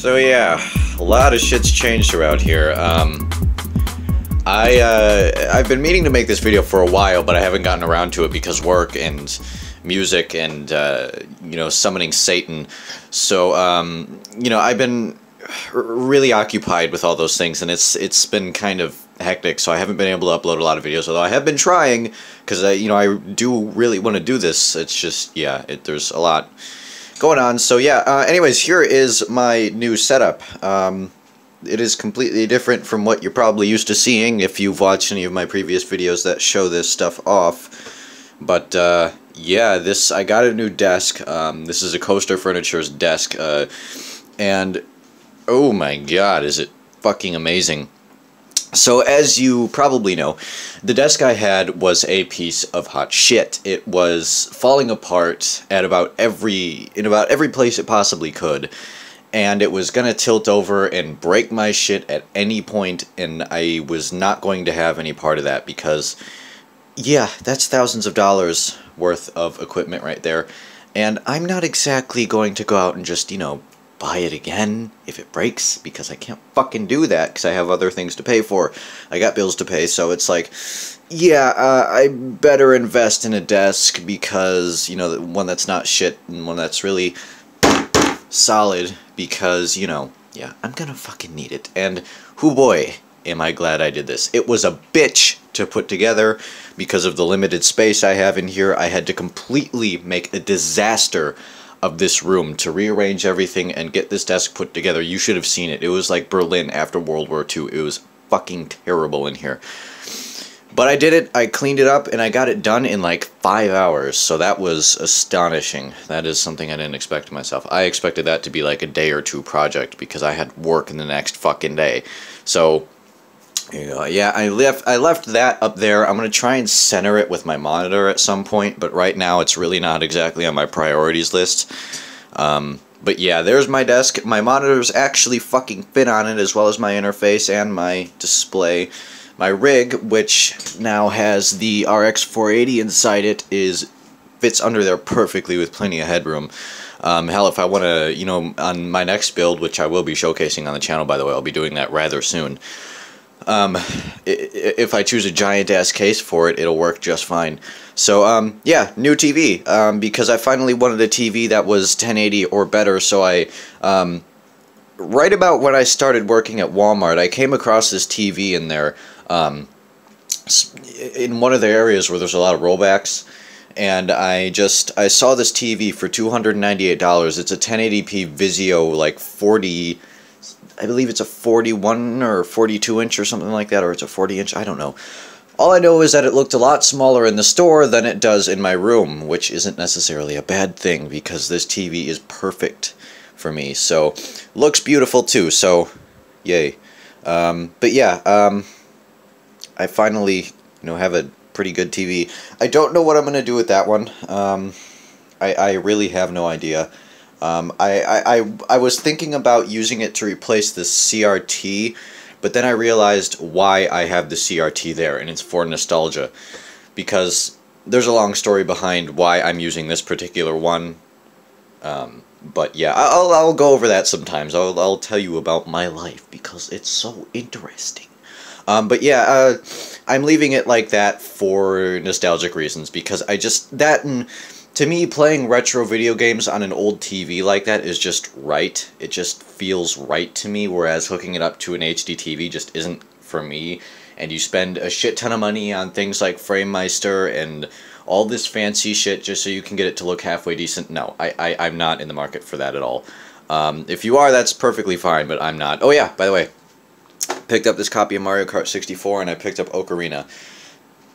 So yeah, a lot of shit's changed around here. I've been meaning to make this video for a while, but I haven't gotten around to it because work and music and you know, summoning Satan. So you know, I've been really occupied with all those things, and it's been kind of hectic, so I haven't been able to upload a lot of videos, although I have been trying, because you know, I do really want to do this. It's just, yeah, there's a lot going on. So yeah, anyways, here is my new setup. It is completely different from what you're probably used to seeing if you've watched any of my previous videos that show this stuff off. But yeah, I got a new desk. This is a Coaster Furniture's desk, and oh my god, is it fucking amazing. So as you probably know, the desk I had was a piece of hot shit. It was falling apart at in about every place it possibly could, and it was gonna tilt over and break my shit at any point, and I was not going to have any part of that because, yeah, that's thousands of dollars worth of equipment right there, and I'm not exactly going to go out and just, you know, buy it again if it breaks, because I can't fucking do that because I have other things to pay for. I got bills to pay, so it's like, yeah, I better invest in a desk because, you know, one that's not shit and one that's really solid, because, you know, yeah, I'm gonna fucking need it. And hoo boy, am I glad I did this. It was a bitch to put together because of the limited space I have in here. I had to completely make a disaster of this room to rearrange everything and get this desk put together. You should have seen it. It was like Berlin after World War II. It was fucking terrible in here. But I did it, I cleaned it up, and I got it done in like 5 hours, so that was astonishing. That is something I didn't expect of myself. I expected that to be like a day or two project because I had work in the next fucking day. So, you know, yeah, I left that up there. I'm going to try and center it with my monitor at some point, but right now it's really not exactly on my priorities list. But yeah, there's my desk. My monitors actually fucking fit on it, as well as my interface and my display. My rig, which now has the RX 480 inside it, fits under there perfectly with plenty of headroom. Hell, if I want to, you know, on my next build, which I will be showcasing on the channel, by the way, I'll be doing that rather soon. If I choose a giant-ass case for it, it'll work just fine. So, yeah, new TV, because I finally wanted a TV that was 1080 or better, so I, right about when I started working at Walmart, I came across this TV in there, in one of the areas where there's a lot of rollbacks, and I saw this TV for $298. It's a 1080p Vizio, like 40, I believe it's a 41 or 42 inch or something like that, or it's a 40 inch, I don't know. All I know is that it looked a lot smaller in the store than it does in my room, which isn't necessarily a bad thing because this TV is perfect for me. So, looks beautiful too, so yay. But yeah, I finally, you know, have a pretty good TV. I don't know what I'm going to do with that one. I really have no idea. I was thinking about using it to replace the CRT, but then I realized why I have the CRT there, and it's for nostalgia. Because there's a long story behind why I'm using this particular one. But yeah, I'll go over that sometimes. I'll tell you about my life because it's so interesting. But yeah, I'm leaving it like that for nostalgic reasons, because and to me, playing retro video games on an old TV like that is just right. It just feels right to me, whereas hooking it up to an HD TV just isn't for me. And you spend a shit ton of money on things like FrameMeister and all this fancy shit just so you can get it to look halfway decent. No, I'm not in the market for that at all. If you are, that's perfectly fine, but I'm not. Oh yeah, by the way, picked up this copy of Mario Kart 64, and I picked up Ocarina.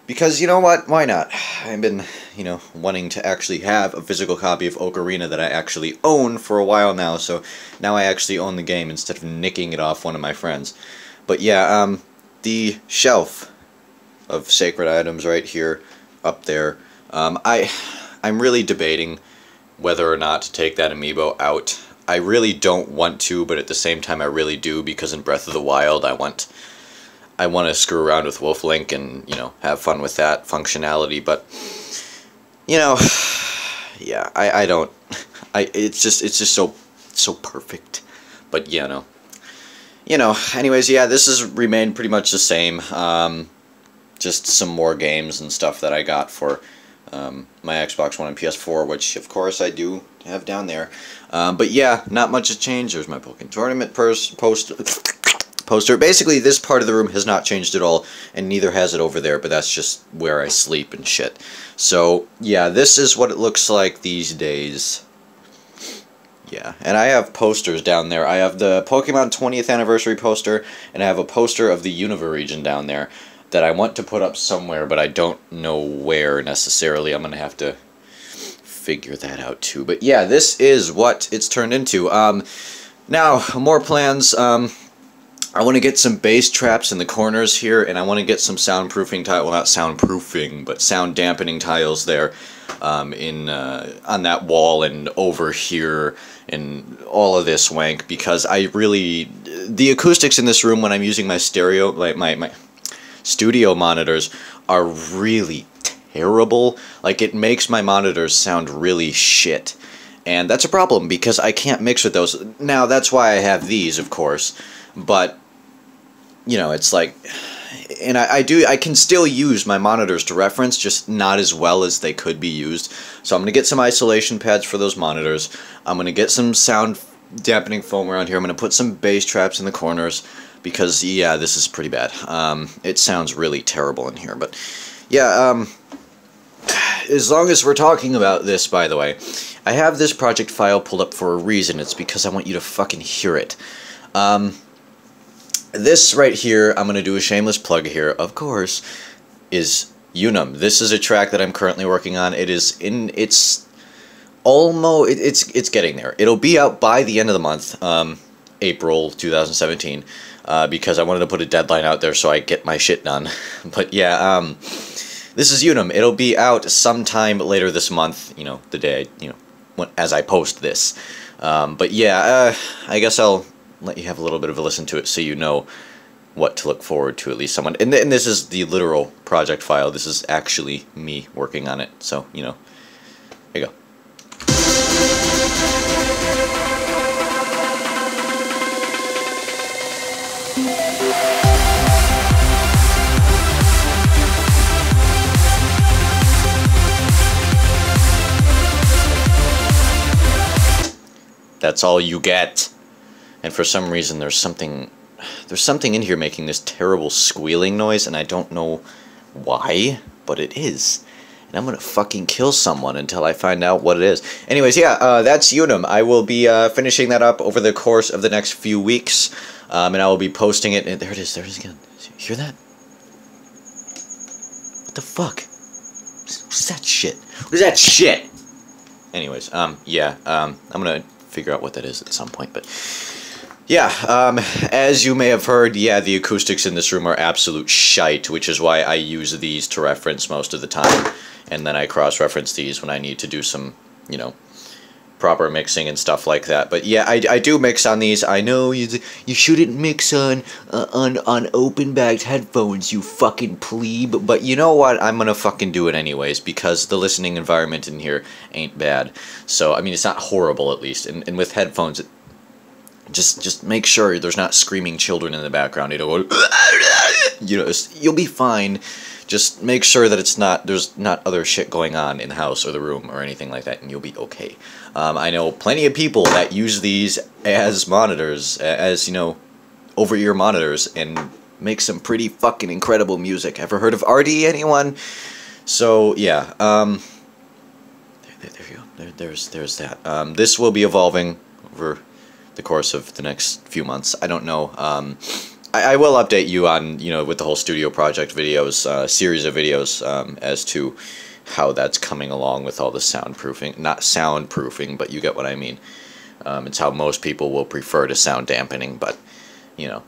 Because, you know what, why not? I've been, you know, wanting to actually have a physical copy of Ocarina that I actually own for a while now, so now I actually own the game instead of nicking it off one of my friends. But yeah, the shelf of sacred items right here, up there, I'm really debating whether or not to take that amiibo out. I really don't want to, but at the same time I really do, because in Breath of the Wild I want to screw around with Wolf Link and, you know, have fun with that functionality, but, you know, yeah, it's just so perfect. But yeah, no. Anyways, yeah, this has remained pretty much the same. Just some more games and stuff that I got for my Xbox One and PS4, which, of course, I do have down there. But yeah, not much has changed. There's my Pokemon Tournament poster. Basically, this part of the room has not changed at all, and neither has it over there, but that's just where I sleep and shit. So, yeah, this is what it looks like these days. Yeah, and I have posters down there. I have the Pokemon 20th Anniversary poster, and I have a poster of the Unova region down there that I want to put up somewhere, but I don't know where necessarily. I'm going to have to figure that out too. But yeah, this is what it's turned into. Now, more plans. I want to get some bass traps in the corners here, and I want to get some soundproofing tile. Well, not soundproofing, but sound dampening tiles there, on that wall and over here and all of this wank, because the acoustics in this room when I'm using my stereo, like my studio monitors, are really terrible. Like, it makes my monitors sound really shit. And that's a problem because I can't mix with those. Now, that's why I have these, of course, but it's like, and I can still use my monitors to reference, just not as well as they could be used. So I'm going to get some isolation pads for those monitors. I'm going to get some sound dampening foam around here. I'm going to put some bass traps in the corners because, yeah, this is pretty bad. It sounds really terrible in here, but yeah, as long as we're talking about this, by the way, I have this project file pulled up for a reason. It's because I want you to fucking hear it. This right here, I'm going to do a shameless plug here, of course, is Unum. This is a track that I'm currently working on. It's getting there. It'll be out by the end of the month, April 2017, because I wanted to put a deadline out there so I get my shit done. But yeah, this is Unum. It'll be out sometime later this month, the day, as I post this. But yeah, I guess I'll let you have a little bit of a listen to it so you know what to look forward to, at least someone. And this is the literal project file. This is actually me working on it. So, there you go. That's all you get. And for some reason there's something in here making this terrible squealing noise, and I don't know why, but it is. And I'm gonna fucking kill someone until I find out what it is. Anyways, yeah, that's Unum. I will be finishing that up over the course of the next few weeks, and I will be posting it. And there it is again. You hear that? What the fuck? What's that shit? What is that shit? Anyways, yeah, I'm gonna figure out what that is at some point, but yeah, as you may have heard, yeah, the acoustics in this room are absolute shite, which is why I use these to reference most of the time, and then I cross-reference these when I need to do some, proper mixing and stuff like that. But yeah, I do mix on these. I know you shouldn't mix on open-bagged headphones, you fucking plebe, but you know what? I'm gonna fucking do it anyways, because the listening environment in here ain't bad. So, I mean, it's not horrible, at least, and with headphones, just make sure there's not screaming children in the background. It'll go, you'll be fine. Just make sure that there's not other shit going on in the house or the room or anything like that, and you'll be okay. I know plenty of people that use these as monitors, as, over-ear monitors, and make some pretty fucking incredible music. Ever heard of RD, anyone? So, yeah, there you go. There's that. This will be evolving over the course of the next few months. I don't know. I will update you on, with the whole studio project videos, series of videos, as to how that's coming along with all the soundproofing. Not soundproofing, but you get what I mean. It's how most people will prefer to sound dampening, but, yeah.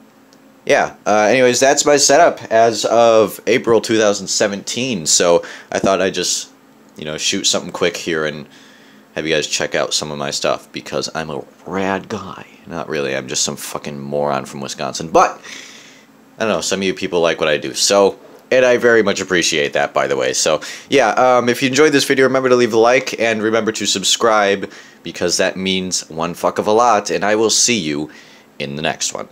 Anyways, that's my setup as of April 2017, so I thought I'd just, shoot something quick here and have you guys check out some of my stuff, because I'm a rad guy. Not really, I'm just some fucking moron from Wisconsin, but I don't know, some of you people like what I do, so, and I very much appreciate that, by the way. So, yeah, if you enjoyed this video, remember to leave a like, and remember to subscribe, because that means one fuck of a lot, and I will see you in the next one.